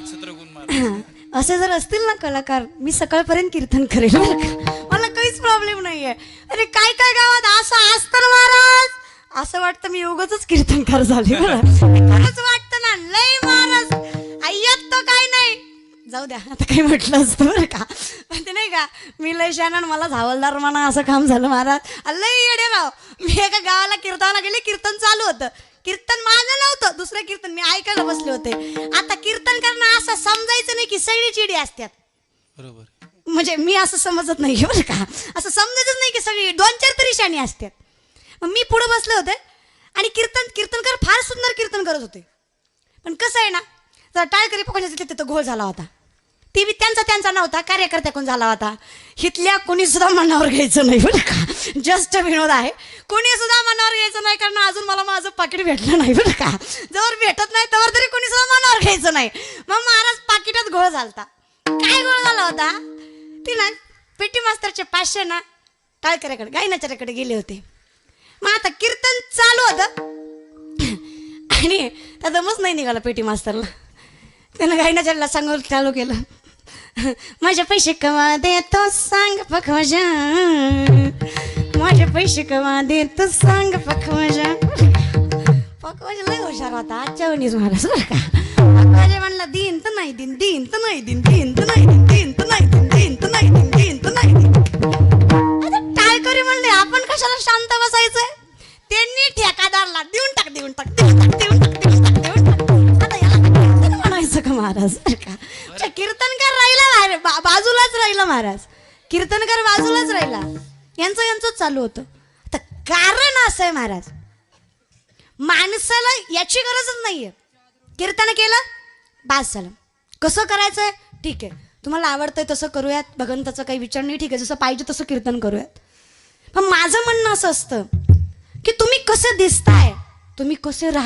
छत्रगुण महाराज असे जर असतील ना कलाकार, मी सकाळपर्यंत कीर्तन करेल बरं का. मला काहीच प्रॉब्लेम नाहीये. अरे काय काय गावात असं असतं महाराज, असं वाटतं मी उगाचच कीर्तनकार झाले बरं. खरंच वाटतं ना, लय महाराज आय्यात तर काय नाही. जाऊ द्या, आता काही म्हटलं असतं बरं का. पण ते नाही का, मी लय शान मला हवालदार म्हणा असं काम झालं महाराज. लय येडे राव. मी एका गावाला कीर्तनाला गेले, कीर्तन चालू होतं. कीर्तन माझं नव्हतं, दुसरं कीर्तन मी ऐकायला बसले होते. आता कीर्तन करणं असं समजायचं नाही की सगळी चिडी असतात. बरोबर. म्हणजे मी असं समजत नाही बरं का. असं समजायचंच नाही की सगळी 2-4 तरी शाणी असतात. मग मी पुढे बसले होते आणि कीर्तनकार फार सुंदर कीर्तन करत होते. पण कसं आहे ना, जरा टाळकरी पकडण्याचा तिथं घोळ झाला होता. ती बी त्यांचा नव्हता, कार्यकर्त्याकडून झाला होता. हिथल्या कोणी सुद्धा मनावर घ्यायचं नाही बरं का. जस्ट विनोद आहे. कोणी सुद्धा मनावर घ्यायचं नाही, कारण अजून मला माझं पाकिट भेटलं नाही बरं का. जवळ भेटत नाही तवर तरी कोणी सुद्धा मनावर घ्यायचं नाही. मग महाराज पाकिटात घोळ झालता. काय घोळ झाला होता, ती ना पेटी मास्तरचे 500 ना टाळकऱ्याकडे गायनाच्याकडे गेले होते. मग आता कीर्तन चालू होतं आणि त्या दमच नाही निघाला पेटी मास्तरला. त्यानं गायनाच्याला सांगून चालू केलं, माझे पैसे कवा देतो सांग पखवाजा, माझे पैसे कवा देतो सांग पखवाजा. पखवाजा लय हुशार होता आजच्या वणीच महाराज बरं का. माझे म्हणला दिन तर नाही दिन, दिन तर नाही दिन, दिन तर नाही दिन, दिन तर नाही दिन, दिन तर नाही दिन, दिन तर नाही दिन. आता टाळकरी म्हणले आपण कशाला शांत बसायचंय. त्यांनी ठेकादारला देऊन टाक देऊन टाक देऊन टाक देऊन टाक देऊन टाक देऊन टाक. आता याला म्हणायचं का महाराज बरं का. कीर्तनकार राहिला बाजूलाच राहिला महाराज. कीर्तनकार बाजूलाच राहिला. यांचं चालू होतं. आता कारण असं आहे महाराज, माणसाला याची गरजच नाहीये. कीर्तन केलं बास झालं. कसं करायचंय ठीक आहे, तुम्हाला आवडतंय तसं करूयात, भगवंताचा काही विचार नाही, ठीक आहे, जसं पाहिजे तसं कीर्तन करूयात. पण माझं म्हणणं असं असतं की तुम्ही कसे दिसताय, तुम्ही कसे राहता.